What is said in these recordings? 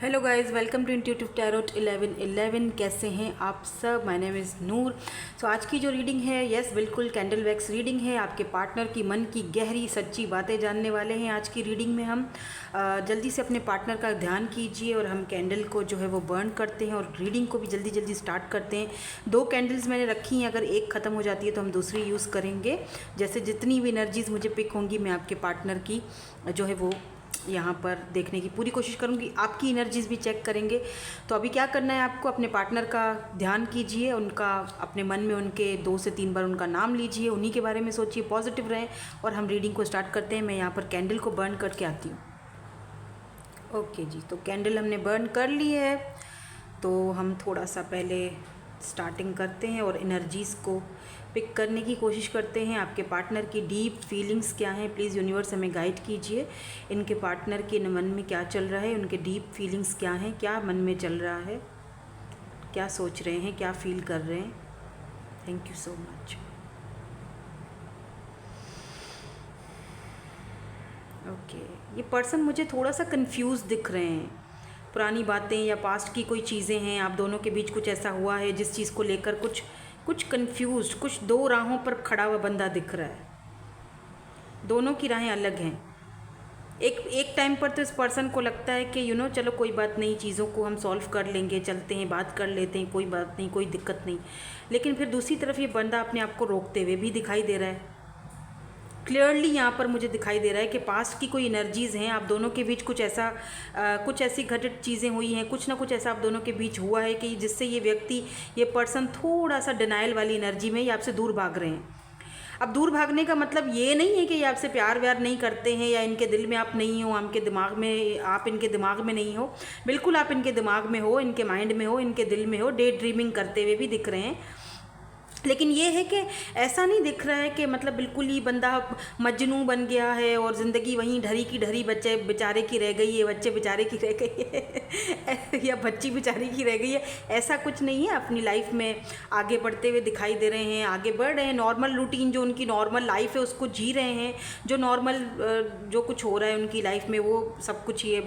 Hello guys, welcome to intuitive tarot 1111। कैसे हैं आप सब? My name is Noor. So आज की जो रीडिंग है, यस बिल्कुल कैंडल वैक्स रीडिंग है। आपके पार्टनर की मन की गहरी सच्ची बातें जानने वाले हैं आज की रीडिंग में हम। जल्दी से अपने पार्टनर का ध्यान कीजिए और हम कैंडल को जो है वो बर्न करते हैं और रीडिंग को भी जल्दी जल्दी स्टार्ट करते हैं। 2 कैंडल्स मैंने रखी हैं, अगर एक ख़त्म हो जाती है तो हम दूसरी यूज़ करेंगे। जैसे जितनी भी एनर्जीज़ मुझे पिक होंगी, मैं आपके पार्टनर की जो है वो यहाँ पर देखने की पूरी कोशिश करूँगी। आपकी एनर्जीज़ भी चेक करेंगे। तो अभी क्या करना है आपको, अपने पार्टनर का ध्यान कीजिए, उनका अपने मन में उनके 2 से 3 बार उनका नाम लीजिए, उन्हीं के बारे में सोचिए, पॉजिटिव रहें और हम रीडिंग को स्टार्ट करते हैं। मैं यहाँ पर कैंडल को बर्न करके आती हूँ। ओके जी, तो कैंडल हमने बर्न कर ली है। तो हम थोड़ा सा पहले स्टार्टिंग करते हैं और एनर्जीज़ को पिक करने की कोशिश करते हैं। आपके पार्टनर की डीप फीलिंग्स क्या हैं, प्लीज़ यूनिवर्स हमें गाइड कीजिए। इनके पार्टनर के मन में क्या चल रहा है, उनके डीप फीलिंग्स क्या हैं, क्या मन में चल रहा है, क्या सोच रहे हैं, क्या फील कर रहे हैं। Thank you so much. Okay, ये पर्सन मुझे थोड़ा सा कंफ्यूज दिख रहे हैं। पुरानी बातें या पास्ट की कोई चीज़ें हैं, आप दोनों के बीच कुछ ऐसा हुआ है जिस चीज़ को लेकर कुछ कंफ्यूज, कुछ 2 राहों पर खड़ा हुआ बंदा दिख रहा है। दोनों की राहें अलग हैं। एक टाइम पर तो इस पर्सन को लगता है कि चलो कोई बात नहीं, चीज़ों को हम सॉल्व कर लेंगे, चलते हैं, बात कर लेते हैं, कोई बात नहीं, कोई दिक्कत नहीं। लेकिन फिर दूसरी तरफ ये बंदा अपने आप को रोकते हुए भी दिखाई दे रहा है। क्लियरली यहाँ पर मुझे दिखाई दे रहा है कि पास्ट की कोई एनर्जीज़ हैं, आप दोनों के बीच कुछ ऐसी घटित चीज़ें हुई हैं, कुछ ना कुछ ऐसा आप दोनों के बीच हुआ है कि जिससे ये व्यक्ति, ये पर्सन थोड़ा सा डिनाइल वाली एनर्जी में ये आपसे दूर भाग रहे हैं। अब दूर भागने का मतलब ये नहीं है कि ये आपसे प्यार व्यार नहीं करते हैं या इनके दिल में आप नहीं हो, आपके दिमाग में, आप इनके दिमाग में नहीं हो। बिल्कुल आप इनके दिमाग में हो, इनके माइंड में हो, इनके दिल में हो, डे ड्रीमिंग करते हुए भी दिख रहे हैं। लेकिन ये है कि ऐसा नहीं दिख रहा है कि मतलब बिल्कुल ही बंदा मजनू बन गया है और ज़िंदगी वहीं ढरी की ढरी, बच्चे बेचारे की रह गई है, बच्चे बेचारे की रह गई है या बच्ची बेचारी की रह गई है। ऐसा कुछ नहीं है। अपनी लाइफ में आगे बढ़ते हुए दिखाई दे रहे हैं, आगे बढ़ रहे हैं। नॉर्मल रूटीन जो उनकी नॉर्मल लाइफ है उसको जी रहे हैं। जो नॉर्मल जो कुछ हो रहा है उनकी लाइफ में वो सब कुछ ये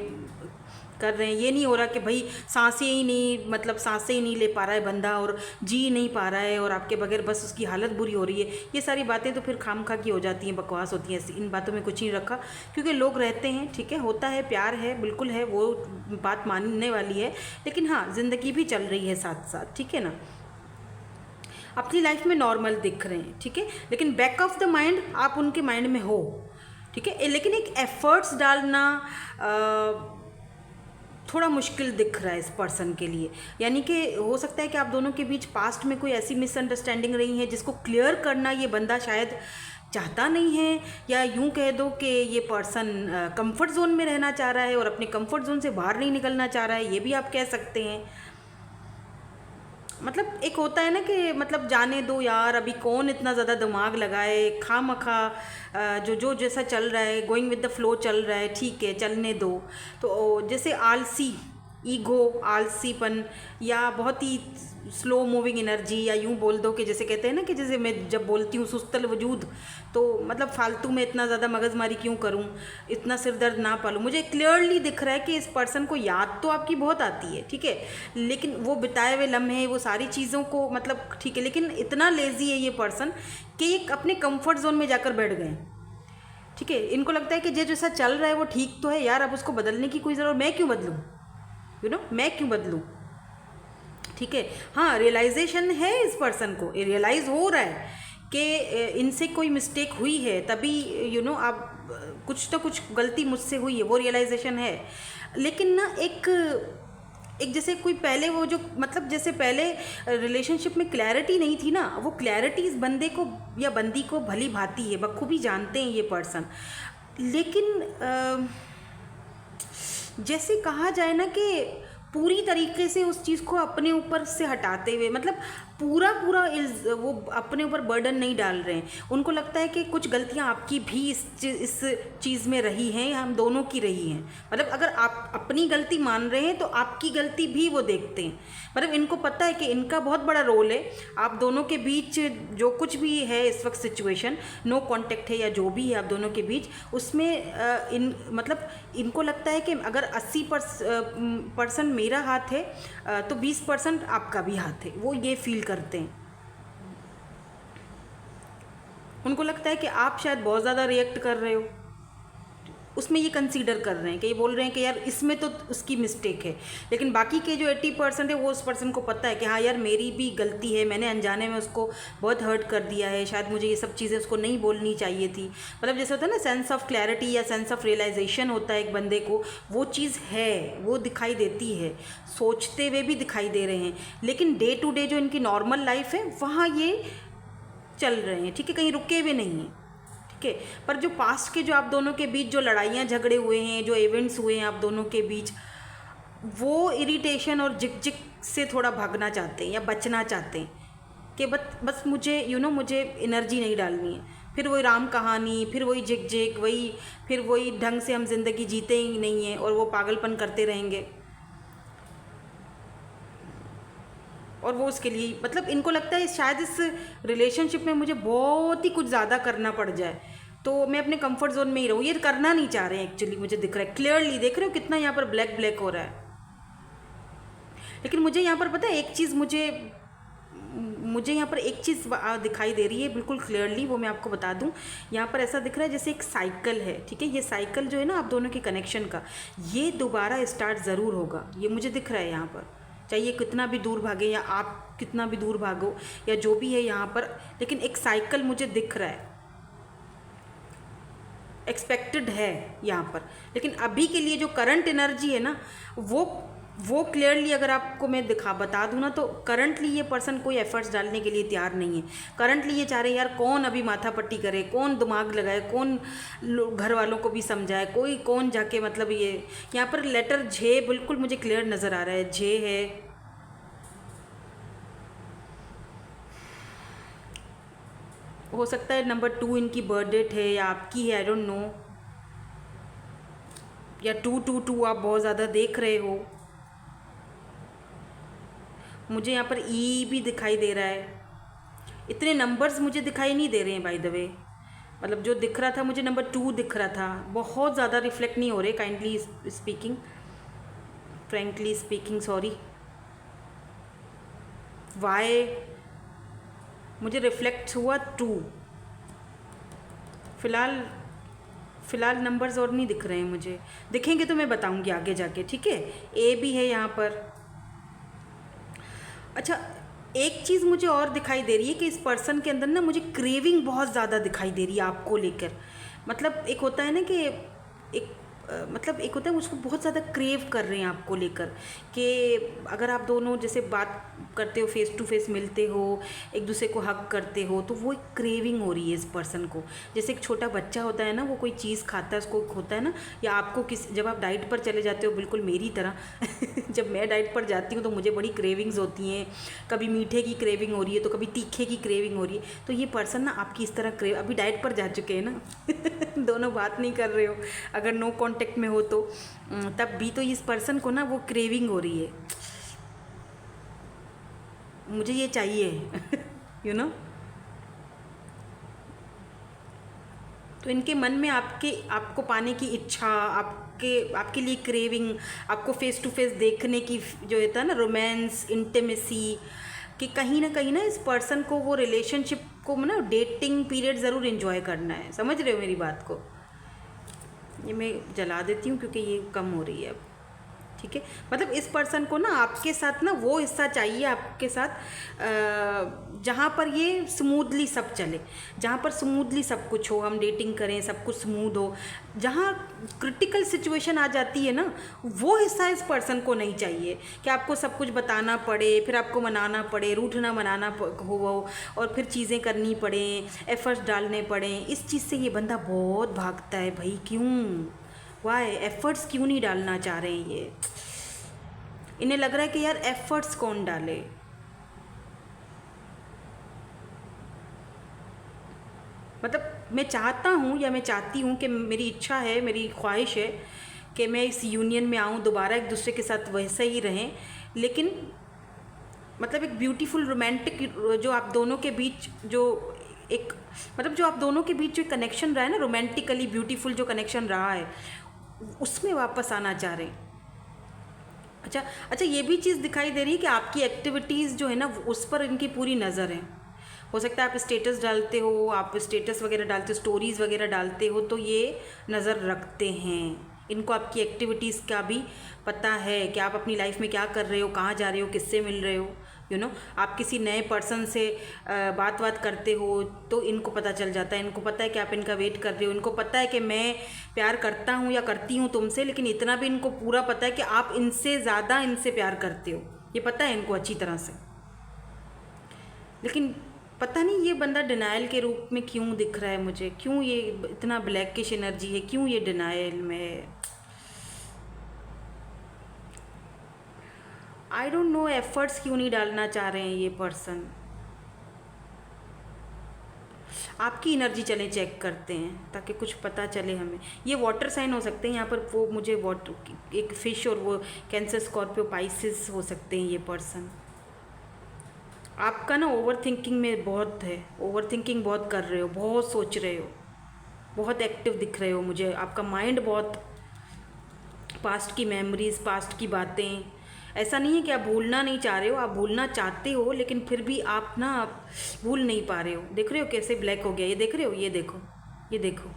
कर रहे हैं। ये नहीं हो रहा कि भाई सांसें ही नहीं, मतलब सांसें ही नहीं ले पा रहा है बंदा और जी नहीं पा रहा है और आपके बगैर बस उसकी हालत बुरी हो रही है। ये सारी बातें तो फिर खामखा की हो जाती हैं, बकवास होती हैं। इन बातों में कुछ नहीं रखा, क्योंकि लोग रहते हैं, ठीक है, होता है, प्यार है, बिल्कुल है, वो बात मानने वाली है। लेकिन हाँ, ज़िंदगी भी चल रही है साथ साथ, ठीक है ना। अपनी लाइफ में नॉर्मल दिख रहे हैं, ठीक है, लेकिन बैक ऑफ द माइंड आप उनके माइंड में हो, ठीक है। लेकिन एक एफर्ट्स डालना थोड़ा मुश्किल दिख रहा है इस पर्सन के लिए। यानी कि हो सकता है कि आप दोनों के बीच पास्ट में कोई ऐसी मिसअंडरस्टैंडिंग रही है जिसको क्लियर करना ये बंदा शायद चाहता नहीं है, या यूं कह दो कि ये पर्सन कंफर्ट जोन में रहना चाह रहा है और अपने कंफर्ट जोन से बाहर नहीं निकलना चाह रहा है, ये भी आप कह सकते हैं। मतलब एक होता है ना कि मतलब जाने दो यार, अभी कौन इतना ज़्यादा दिमाग लगाए, खामखा जो जैसा चल रहा है, गोइंग विद द फ्लो चल रहा है, ठीक है, चलने दो। तो जैसे आलसी, ईगो, आलसीपन, या बहुत ही स्लो मूविंग एनर्जी, या यूं बोल दो कि जैसे कहते हैं ना कि जैसे मैं जब बोलती हूँ सुस्तल वजूद, तो मतलब फालतू में इतना ज़्यादा मगजमारी क्यों करूँ, इतना सिर दर्द ना पालूँ। मुझे क्लियरली दिख रहा है कि इस पर्सन को याद तो आपकी बहुत आती है, ठीक है, लेकिन वो बिताए हुए लम्हे, वो सारी चीज़ों को मतलब ठीक है, लेकिन इतना लेज़ी है ये पर्सन कि ये अपने कंफर्ट जोन में जाकर बैठ गए, ठीक है। इनको लगता है कि जो जैसा चल रहा है वो ठीक तो है यार, अब उसको बदलने की कोई ज़रूरत, मैं क्यों बदलूँ, मैं क्यों बदलूँ, ठीक है। हाँ, रियलाइजेशन है इस पर्सन को, रियलाइज़ हो रहा है कि इनसे कोई मिस्टेक हुई है, तभी आप कुछ तो कुछ गलती मुझसे हुई है, वो रियलाइजेशन है। लेकिन ना एक जैसे कोई पहले वो जो मतलब जैसे पहले रिलेशनशिप में क्लैरिटी नहीं थी ना, वो क्लैरिटी इस बंदे को या बंदी को भली भांति है, बखूबी जानते हैं ये पर्सन। लेकिन जैसे कहा जाए ना कि पूरी तरीके से उस चीज़ को अपने ऊपर से हटाते हुए, मतलब पूरा पूरा वो अपने ऊपर बर्डन नहीं डाल रहे हैं। उनको लगता है कि कुछ गलतियां आपकी भी इस चीज़ में रही हैं, हम दोनों की रही हैं। मतलब अगर आप अपनी गलती मान रहे हैं तो आपकी गलती भी वो देखते हैं। मतलब इनको पता है कि इनका बहुत बड़ा रोल है आप दोनों के बीच, जो कुछ भी है इस वक्त सिचुएशन, नो कांटेक्ट है या जो भी है आप दोनों के बीच, उसमें मतलब इनको लगता है कि अगर 80% मेरा हाथ है तो 20% आपका भी हाथ है। वो ये फील करते हैं। उनको लगता है कि आप शायद बहुत ज़्यादा रिएक्ट कर रहे हो, उसमें ये कंसीडर कर रहे हैं कि ये बोल रहे हैं कि यार इसमें तो उसकी मिस्टेक है। लेकिन बाकी के जो 80% है वो उस पर्सन को पता है कि हाँ यार मेरी भी गलती है, मैंने अनजाने में उसको बहुत हर्ट कर दिया है, शायद मुझे ये सब चीज़ें उसको नहीं बोलनी चाहिए थी। मतलब जैसे होता है ना सेंस ऑफ क्लैरिटी या सेंस ऑफ रियलाइजेशन होता है एक बंदे को, वो चीज़ है, वो दिखाई देती है, सोचते हुए भी दिखाई दे रहे हैं। लेकिन डे टू डे जो इनकी नॉर्मल लाइफ है वहाँ ये चल रहे हैं, ठीक है, कहीं रुके हुए नहीं हैं, ठीक है। पर जो पास्ट के जो आप दोनों के बीच जो लड़ाइयाँ झगड़े हुए हैं, जो इवेंट्स हुए हैं आप दोनों के बीच, वो इरिटेशन और जिक जिक से थोड़ा भागना चाहते हैं या बचना चाहते हैं कि बस मुझे मुझे एनर्जी नहीं डालनी है। फिर वही राम कहानी, फिर वही जिक जिक, फिर वही ढंग से हम जिंदगी जीते ही नहीं हैं और वो पागलपन करते रहेंगे। और वो उसके लिए मतलब इनको लगता है शायद इस रिलेशनशिप में मुझे बहुत ही कुछ ज़्यादा करना पड़ जाए तो मैं अपने कंफर्ट जोन में ही रहूँ। ये करना नहीं चाह रहे हैं एक्चुअली, मुझे दिख रहा है क्लियरली, देख रहे हो कितना यहाँ पर ब्लैक ब्लैक हो रहा है। लेकिन मुझे यहाँ पर पता है एक चीज़, मुझे यहाँ पर एक चीज़ दिखाई दे रही है बिल्कुल क्लियरली, वो मैं आपको बता दूँ। यहाँ पर ऐसा दिख रहा है जैसे एक साइकिल है, ठीक है। ये साइकिल जो है ना आप दोनों के कनेक्शन का, ये दोबारा स्टार्ट ज़रूर होगा, ये मुझे दिख रहा है यहाँ पर। चाहिए कितना भी दूर भागे या आप कितना भी दूर भागो या जो भी है यहाँ पर, लेकिन एक साइकिल मुझे दिख रहा है, एक्सपेक्टेड है यहाँ पर। लेकिन अभी के लिए जो करंट एनर्जी है ना, वो क्लियरली अगर आपको मैं बता दूँ ना, तो करंटली ये पर्सन कोई एफर्ट्स डालने के लिए तैयार नहीं है। करंटली ये चाह रहे हैं यार कौन अभी माथा पट्टी करे, कौन दिमाग लगाए, कौन घर वालों को भी समझाए, कौन जाके मतलब ये यहाँ पर लेटर जे बिल्कुल मुझे क्लियर नज़र आ रहा है, जे है। हो सकता है नंबर 2 इनकी बर्थ डेट है या आपकी है, आई डोंट नो, या 222 आप बहुत ज़्यादा देख रहे हो। मुझे यहाँ पर ई भी दिखाई दे रहा है, इतने नंबर्स मुझे दिखाई नहीं दे रहे हैं बाय द वे। मतलब जो दिख रहा था मुझे नंबर 2 दिख रहा था, बहुत ज़्यादा रिफ्लेक्ट नहीं हो रहे, kindly speaking, frankly speaking, sorry. Why मुझे रिफ्लेक्ट हुआ 2। फ़िलहाल नंबर्स और नहीं दिख रहे हैं मुझे, दिखेंगे तो मैं बताऊंगी आगे जाके, ठीक है। ए भी है यहाँ पर। अच्छा, एक चीज़ मुझे और दिखाई दे रही है कि इस पर्सन के अंदर ना मुझे क्रेविंग बहुत ज़्यादा दिखाई दे रही है आपको लेकर। मतलब एक होता है ना कि एक होता है उसको बहुत ज़्यादा क्रेव कर रहे हैं आपको लेकर, कि अगर आप दोनों जैसे बात करते हो, फेस टू फेस मिलते हो, एक दूसरे को हग करते हो, तो वो एक क्रेविंग हो रही है इस पर्सन को। जैसे एक छोटा बच्चा होता है ना, वो कोई चीज़ खाता है, उसको होता है ना, या आपको जब आप डाइट पर चले जाते हो बिल्कुल मेरी तरह जब मैं डाइट पर जाती हूँ तो मुझे बड़ी क्रेविंग्स होती हैं, कभी मीठे की क्रेविंग हो रही है तो कभी तीखे की क्रेविंग हो रही है। तो ये पर्सन ना आपकी इस तरह अभी डाइट पर जा चुके हैं ना दोनों बात नहीं कर रहे हो, अगर नो कांटेक्ट में हो तो तब भी तो इस पर्सन को ना वो क्रेविंग हो रही है, मुझे ये चाहिए यू नो। तो इनके मन में आपको पाने की इच्छा, आपके लिए क्रेविंग, आपको फेस टू फेस देखने की जो होता है ना रोमांस, इंटीमेसी, कि कहीं ना इस पर्सन को वो रिलेशनशिप को ना डेटिंग पीरियड ज़रूर एंजॉय करना है। समझ रहे हो मेरी बात को? ये मैं जला देती हूँ क्योंकि ये कम हो रही है अब, ठीक है। मतलब इस पर्सन को ना आपके साथ ना वो हिस्सा चाहिए आपके साथ जहाँ पर ये स्मूथली सब चले, जहाँ पर स्मूथली सब कुछ हो, हम डेटिंग करें, सब कुछ स्मूथ हो। जहाँ क्रिटिकल सिचुएशन आ जाती है ना, वो हिस्सा इस पर्सन को नहीं चाहिए कि आपको सब कुछ बताना पड़े, फिर आपको मनाना पड़े, रूठना मनाना हो, और फिर चीज़ें करनी पड़े, एफर्ट्स डालने पड़े। इस चीज़ से ये बंदा बहुत भागता है भाई। क्यों? वाई? एफर्ट्स क्यों नहीं डालना चाह रहे हैं ये? इन्हें लग रहा है कि यार एफर्ट्स कौन डाले, मतलब मैं चाहता हूँ या मैं चाहती हूँ कि मेरी इच्छा है, मेरी ख्वाहिश है कि मैं इस यूनियन में आऊँ, दोबारा एक दूसरे के साथ वैसे ही रहें, लेकिन मतलब एक ब्यूटीफुल रोमांटिक जो आप दोनों के बीच जो एक मतलब जो आप दोनों के बीच जो कनेक्शन रहा है ना, रोमांटिकली ब्यूटीफुल जो कनेक्शन रहा है, उसमें वापस आना चाह रहे हैं। अच्छा अच्छा, ये भी चीज़ दिखाई दे रही है कि आपकी एक्टिविटीज़ जो है ना उस पर इनकी पूरी नज़र है। हो सकता है आप स्टेटस डालते हो, आप स्टेटस वगैरह डालते हो, स्टोरीज़ वगैरह डालते हो, तो ये नज़र रखते हैं। इनको आपकी एक्टिविटीज़ का भी पता है कि आप अपनी लाइफ में क्या कर रहे हो, कहाँ जा रहे हो, किससे मिल रहे हो। आप किसी नए पर्सन से बात करते हो तो इनको पता चल जाता है, इनको पता है कि आप इनका वेट कर रहे हो, इनको पता है कि मैं प्यार करता हूँ या करती हूँ तुमसे, लेकिन इतना भी इनको पूरा पता है कि आप इनसे ज़्यादा इनसे प्यार करते हो, ये पता है इनको अच्छी तरह से। लेकिन पता नहीं ये बंदा डिनायल के रूप में क्यों दिख रहा है मुझे, क्यों ये इतना ब्लैकिश एनर्जी है, क्यों ये डिनायल में है। आई डोंट नो एफर्ट्स क्यों नहीं डालना चाह रहे हैं ये पर्सन। आपकी एनर्जी चले चेक करते हैं ताकि कुछ पता चले हमें। ये वाटर साइन हो सकते हैं यहाँ पर, वो मुझे वाटर एक फिश और वो कैंसर, स्कॉर्पियो, पाइसिस हो सकते हैं ये पर्सन। आपका ना ओवर थिंकिंग में बहुत है, ओवर थिंकिंग बहुत कर रहे हो, बहुत सोच रहे हो, बहुत एक्टिव दिख रहे हो मुझे। आपका माइंड बहुत पास्ट की मेमोरीज, पास्ट की बातें, ऐसा नहीं है कि आप भूलना नहीं चाह रहे हो, आप भूलना चाहते हो, लेकिन फिर भी आप ना भूल नहीं पा रहे हो। देख रहे हो कैसे ब्लैक हो गया, ये देख रहे हो, ये देखो, ये देखो।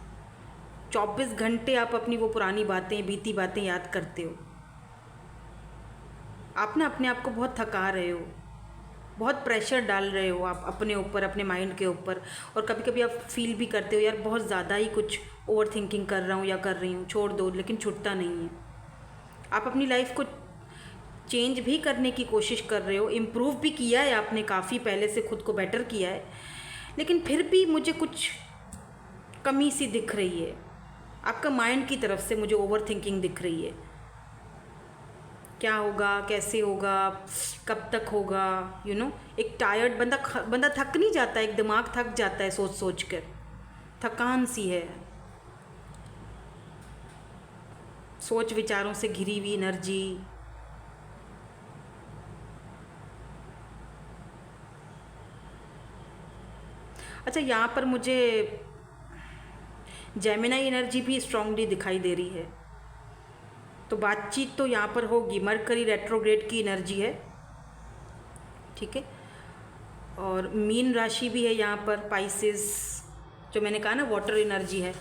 24 घंटे आप अपनी वो पुरानी बातें, बीती बातें याद करते हो। आप ना अपने आप को बहुत थका रहे हो, बहुत प्रेशर डाल रहे हो आप अपने ऊपर, अपने माइंड के ऊपर। और कभी कभी आप फील भी करते हो यार बहुत ज़्यादा ही कुछ ओवर थिंकिंग कर रहा हूँ या कर रही हूँ, छोड़ दो, लेकिन छूटता नहीं है। आप अपनी लाइफ को चेंज भी करने की कोशिश कर रहे हो, इम्प्रूव भी किया है आपने, काफ़ी पहले से खुद को बेटर किया है, लेकिन फिर भी मुझे कुछ कमी सी दिख रही है। आपका माइंड की तरफ से मुझे ओवर थिंकिंग दिख रही है। क्या होगा, कैसे होगा, कब तक होगा, एक टायर्ड बंदा थक नहीं जाता, एक दिमाग थक जाता है सोच सोच कर, थकान सी है, सोच विचारों से घिरी हुई एनर्जी। अच्छा, यहाँ पर मुझे जेमिनाई एनर्जी भी स्ट्रांगली दिखाई दे रही है, तो बातचीत तो यहाँ पर होगी। मरकरी रेट्रोग्रेड की एनर्जी है, ठीक है। और मीन राशि भी है यहाँ पर, पाइसेस, जो मैंने कहा ना वाटर एनर्जी है।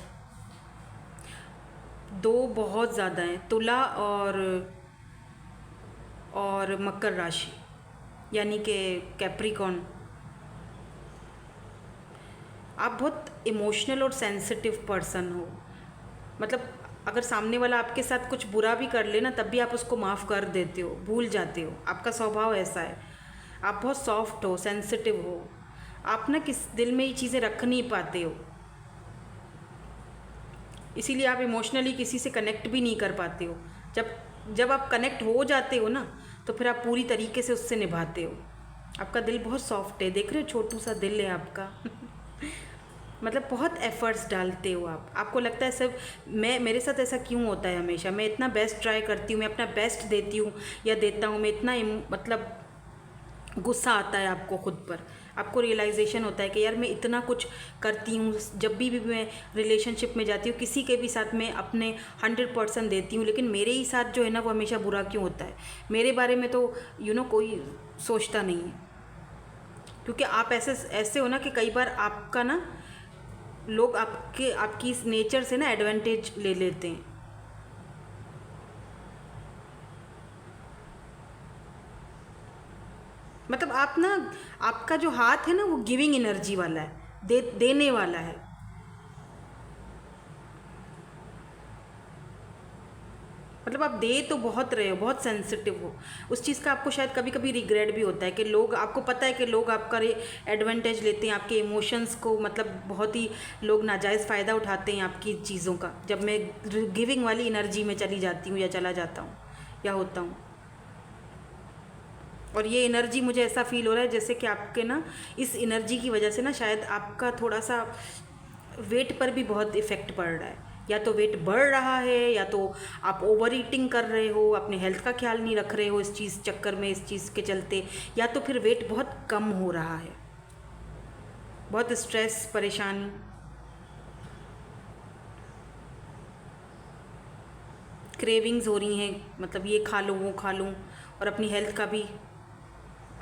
दो बहुत ज़्यादा हैं, तुला और मकर राशि, यानी कि कैप्रिकॉन। आप बहुत इमोशनल और सेंसिटिव पर्सन हो, मतलब अगर सामने वाला आपके साथ कुछ बुरा भी कर ले ना, तब भी आप उसको माफ़ कर देते हो, भूल जाते हो। आपका स्वभाव ऐसा है, आप बहुत सॉफ्ट हो, सेंसिटिव हो, आप ना किस दिल में ये चीज़ें रख नहीं पाते हो, इसीलिए आप इमोशनली किसी से कनेक्ट भी नहीं कर पाते हो। जब आप कनेक्ट हो जाते हो ना, तो फिर आप पूरी तरीके से उससे निभाते हो। आपका दिल बहुत सॉफ्ट है, देख रहे हो, छोटू सा दिल है आपका। मतलब बहुत एफर्ट्स डालते हो आप, आपको लगता है सब मेरे साथ ऐसा क्यों होता है हमेशा, मैं इतना बेस्ट ट्राई करती हूँ, मैं अपना बेस्ट देती हूँ या देता हूँ, मैं इतना मतलब गुस्सा आता है आपको खुद पर, आपको रियलाइजेशन होता है कि यार मैं इतना कुछ करती हूँ, जब भी मैं रिलेशनशिप में जाती हूँ, किसी के भी साथ मैं अपने 100% देती हूँ, लेकिन मेरे ही साथ जो है ना वो हमेशा बुरा क्यों होता है। मेरे बारे में तो कोई सोचता नहीं है, क्योंकि आप ऐसे हो ना कि कई बार आपका ना लोग आपकी इस नेचर से ना एडवांटेज ले लेते हैं। मतलब आप ना, आपका जो हाथ है ना वो गिविंग एनर्जी वाला है, देने वाला है। मतलब आप दे तो बहुत रहे हो, बहुत सेंसिटिव हो, उस चीज़ का आपको शायद कभी कभी रिग्रेट भी होता है कि लोग, आपको पता है कि लोग आपका एडवांटेज लेते हैं, आपके इमोशंस को, मतलब बहुत ही लोग नाजायज़ फ़ायदा उठाते हैं आपकी चीज़ों का, जब मैं गिविंग वाली एनर्जी में चली जाती हूँ या चला जाता हूँ या होता हूँ। और ये एनर्जी मुझे ऐसा फील हो रहा है जैसे कि आपके ना इस एनर्जी की वजह से ना शायद आपका थोड़ा सा वेट पर भी बहुत इफ़ेक्ट पड़ रहा है। या तो वेट बढ़ रहा है, या तो आप ओवर ईटिंग कर रहे हो, अपने हेल्थ का ख्याल नहीं रख रहे हो इस चीज़ चक्कर में, इस चीज़ के चलते, या तो फिर वेट बहुत कम हो रहा है। बहुत स्ट्रेस, परेशानी, क्रेविंग्स हो रही हैं, मतलब ये खा लूँ वो खा लूँ। और अपनी हेल्थ का भी,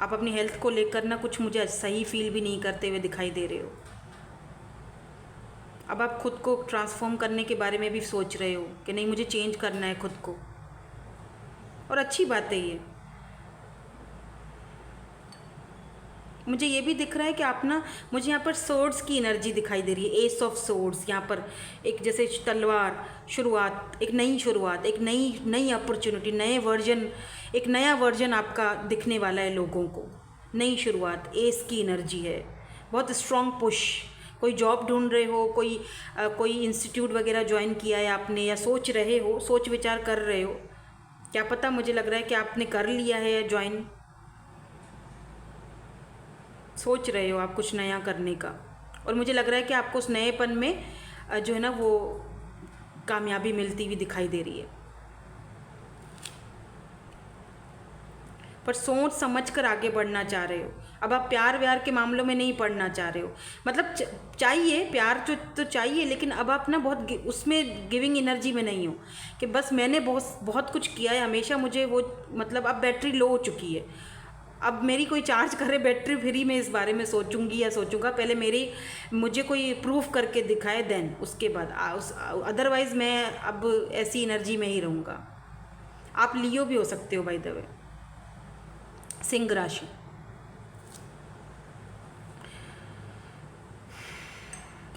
आप अपनी हेल्थ को लेकर ना कुछ मुझे सही फील भी नहीं करते हुए दिखाई दे रहे हो। अब आप खुद को ट्रांसफॉर्म करने के बारे में भी सोच रहे हो कि नहीं, मुझे चेंज करना है खुद को, और अच्छी बात है ये। मुझे ये भी दिख रहा है कि आप ना, मुझे यहाँ पर सोर्ड्स की एनर्जी दिखाई दे रही है, एस ऑफ सोर्ड्स। यहाँ पर एक जैसे तलवार, शुरुआत, एक नई शुरुआत, एक नई नई अपॉर्चुनिटी, नए वर्जन, एक नया वर्जन आपका दिखने वाला है लोगों को। नई शुरुआत, एस की एनर्जी है, बहुत स्ट्रॉन्ग पुश। कोई जॉब ढूंढ रहे हो, कोई इंस्टीट्यूट वगैरह ज्वाइन किया है आपने, या सोच रहे हो, सोच विचार कर रहे हो, क्या पता, मुझे लग रहा है कि आपने कर लिया है ज्वाइन। सोच रहे हो आप कुछ नया करने का, और मुझे लग रहा है कि आपको उस नएपन में जो है ना वो कामयाबी मिलती हुई दिखाई दे रही है। पर सोच समझ कर आगे बढ़ना चाह रहे हो। अब आप प्यार व्यार के मामलों में नहीं पड़ना चाह रहे हो, मतलब चाहिए प्यार तो चाहिए, लेकिन अब आप ना बहुत उसमें गिविंग एनर्जी में नहीं हो कि बस मैंने बहुत कुछ किया है हमेशा, मुझे वो, मतलब अब बैटरी लो हो चुकी है, अब मेरी कोई चार्ज करे बैटरी, फ्री में इस बारे में सोचूंगी या सोचूंगा। पहले मुझे कोई प्रूफ करके दिखाए, देन उसके बाद अदरवाइज़ मैं अब ऐसी एनर्जी में ही रहूँगा। आप लियो भी हो सकते हो बाय द वे, सिंह राशि।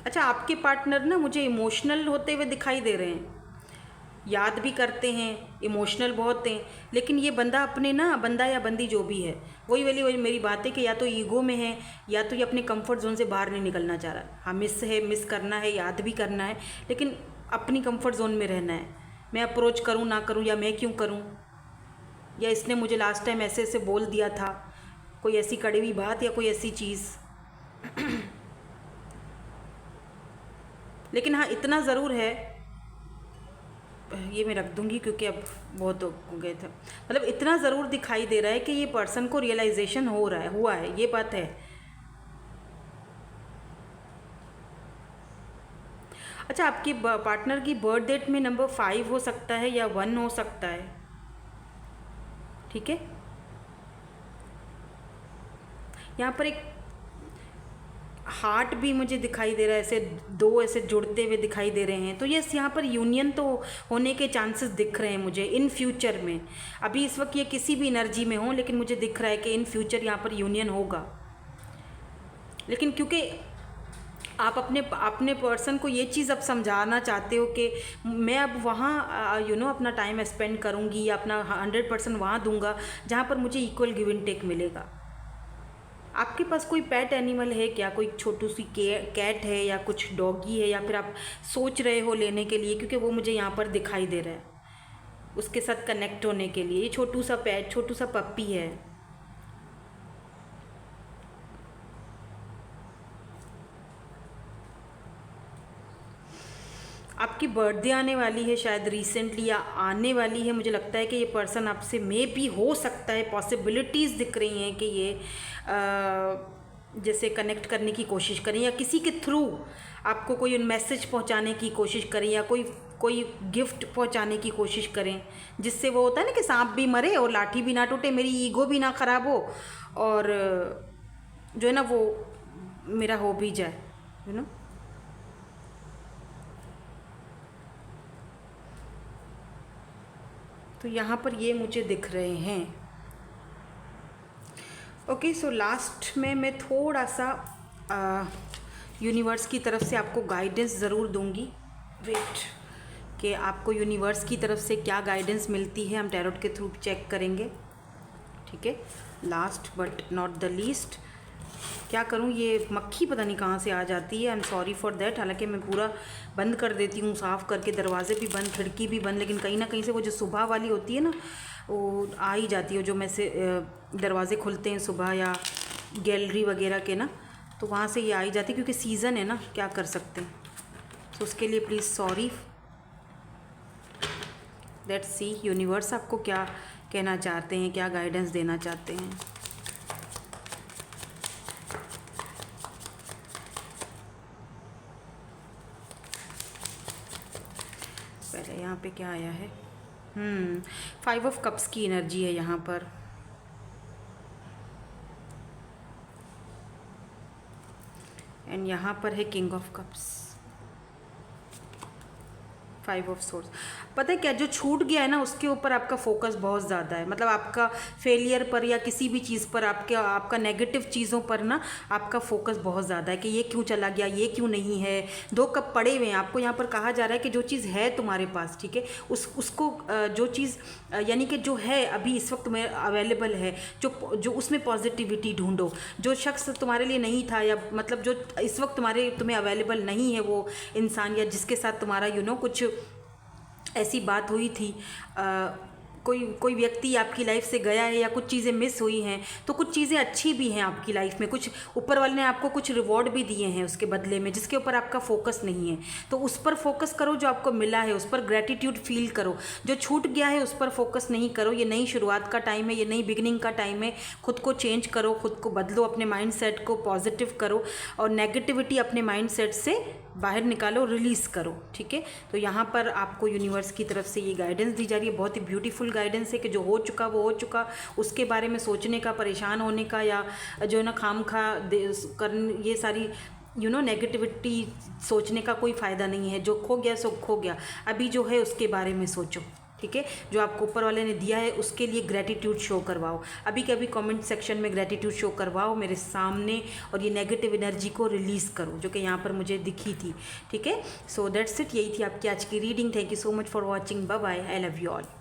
अच्छा, आपके पार्टनर ना मुझे इमोशनल होते हुए दिखाई दे रहे हैं, याद भी करते हैं, इमोशनल बहुत हैं, लेकिन ये बंदा अपने ना, बंदा या बंदी जो भी है, वही मेरी बात है कि या तो ईगो में है, या तो ये अपने कंफर्ट जोन से बाहर नहीं निकलना चाह रहा। हाँ, मिस करना है, याद भी करना है, लेकिन अपनी कंफर्ट जोन में रहना है। मैं अप्रोच करूँ ना करूँ, या मैं क्यों करूँ, या इसने मुझे लास्ट टाइम ऐसे ऐसे बोल दिया था, कोई ऐसी कड़वी बात या कोई ऐसी चीज़। लेकिन हाँ, इतना ज़रूर है, ये मैं रख दूंगी क्योंकि अब बहुत हो गए थे, मतलब इतना ज़रूर दिखाई दे रहा है कि ये पर्सन को रियलाइजेशन हुआ है, ये बात है। अच्छा, आपकी पार्टनर की बर्थ डेट में नंबर 5 हो सकता है या 1 हो सकता है, ठीक है। यहाँ पर एक हार्ट भी मुझे दिखाई दे रहा है, ऐसे दो ऐसे जुड़ते हुए दिखाई दे रहे हैं, तो यस, यहाँ पर यूनियन तो होने के चांसेस दिख रहे हैं मुझे इन फ्यूचर में। अभी इस वक्त ये किसी भी एनर्जी में हो, लेकिन मुझे दिख रहा है कि इन फ्यूचर यहाँ पर यूनियन होगा। लेकिन क्योंकि आप अपने पर्सन को ये चीज़ अब समझाना चाहते हो कि मैं अब वहाँ अपना टाइम स्पेंड करूँगी, या अपना 100% वहाँ दूंगा जहाँ पर मुझे इक्वल गिव एंड टेक मिलेगा। आपके पास कोई पेट एनिमल है क्या, कोई छोटू सी कैट है, या कुछ डॉगी है, या फिर आप सोच रहे हो लेने के लिए, क्योंकि वो मुझे यहाँ पर दिखाई दे रहा है उसके साथ कनेक्ट होने के लिए। ये छोटू सा पेट, छोटू सा पप्पी है। आपकी बर्थडे आने वाली है शायद रिसेंटली, या आने वाली है। मुझे लगता है कि ये पर्सन आपसे मे भी, हो सकता है, पॉसिबिलिटीज़ दिख रही हैं कि ये जैसे कनेक्ट करने की कोशिश करें, या किसी के थ्रू आपको कोई मैसेज पहुंचाने की कोशिश करें, या कोई गिफ्ट पहुंचाने की कोशिश करें, जिससे वो होता है ना कि सांप भी मरे और लाठी भी ना टूटे, मेरी ईगो भी ना ख़राब हो, और जो है ना वो मेरा हो भी जाए, यू नो। तो यहाँ पर ये मुझे दिख रहे हैं। ओके, सो लास्ट में मैं थोड़ा सा यूनिवर्स की तरफ से आपको गाइडेंस ज़रूर दूंगी। वेट, कि आपको यूनिवर्स की तरफ से क्या गाइडेंस मिलती है, हम टैरोट के थ्रू चेक करेंगे, ठीक है। Last but not the least, क्या करूं, ये मक्खी पता नहीं कहाँ से आ जाती है, I am sorry for that. हालांकि मैं पूरा बंद कर देती हूँ, साफ़ करके, दरवाजे भी बंद, खिड़की भी बंद, लेकिन कहीं ना कहीं से वो जो सुबह वाली होती है ना, वो आ ही जाती है। जो में से दरवाजे खुलते हैं सुबह, या गैलरी वगैरह के ना, तो वहाँ से ये आ ही जाती है, क्योंकि सीज़न है ना, क्या कर सकते हैं। तो उसके लिए please sorry. Let's see universe आपको क्या कहना चाहते हैं, क्या गाइडेंस देना चाहते हैं। पहले यहाँ पे क्या आया है? 5 ऑफ कप्स की एनर्जी है यहाँ पर। एंड यहाँ पर है king of cups, 5 of source. पता है क्या, जो छूट गया है ना उसके ऊपर आपका फोकस बहुत ज़्यादा है। मतलब आपका फेलियर पर या किसी भी चीज़ पर, आपका नेगेटिव चीज़ों पर ना आपका फोकस बहुत ज़्यादा है कि ये क्यों चला गया, ये क्यों नहीं है। 2 कप पड़े हुए हैं। आपको यहाँ पर कहा जा रहा है कि जो चीज़ है तुम्हारे पास, ठीक है, उसको जो चीज़ यानी कि जो है अभी इस वक्त में अवेलेबल है, जो उसमें पॉजिटिविटी ढूंढो। जो शख्स तुम्हारे लिए नहीं था, या मतलब जो इस वक्त तुम्हें अवेलेबल नहीं है, वो इंसान या जिसके साथ तुम्हारा कुछ ऐसी बात हुई थी, कोई व्यक्ति आपकी लाइफ से गया है या कुछ चीज़ें मिस हुई हैं, तो कुछ चीज़ें अच्छी भी हैं आपकी लाइफ में, कुछ ऊपर वाले ने आपको कुछ रिवॉर्ड भी दिए हैं उसके बदले में, जिसके ऊपर आपका फोकस नहीं है। तो उस पर फोकस करो, जो आपको मिला है उस पर ग्रेटिट्यूड फील करो। जो छूट गया है उस पर फोकस नहीं करो। ये नई शुरुआत का टाइम है, ये नई बिगिनिंग का टाइम है। खुद को चेंज करो, खुद को बदलो, अपने माइंड सेट को पॉजिटिव करो और नेगेटिविटी अपने माइंड सेट से बाहर निकालो, रिलीज़ करो, ठीक है। तो यहाँ पर आपको यूनिवर्स की तरफ से ये गाइडेंस दी जा रही है। बहुत ही ब्यूटीफुल गाइडेंस है कि जो हो चुका वो हो चुका, उसके बारे में सोचने का, परेशान होने का या जो ना खामखा ये सारी नेगेटिविटी सोचने का कोई फ़ायदा नहीं है। जो खो गया सो खो गया, अभी जो है उसके बारे में सोचो, ठीक है। जो आपको ऊपर वाले ने दिया है उसके लिए ग्रेटिट्यूड शो करवाओ। अभी के अभी कमेंट सेक्शन में ग्रेटिट्यूड शो करवाओ मेरे सामने, और ये नेगेटिव एनर्जी को रिलीज़ करो जो कि यहाँ पर मुझे दिखी थी, ठीक है। सो दैट्स इट, यही थी आपकी आज की reading. Thank you so much for watching. Bye bye, I love you all.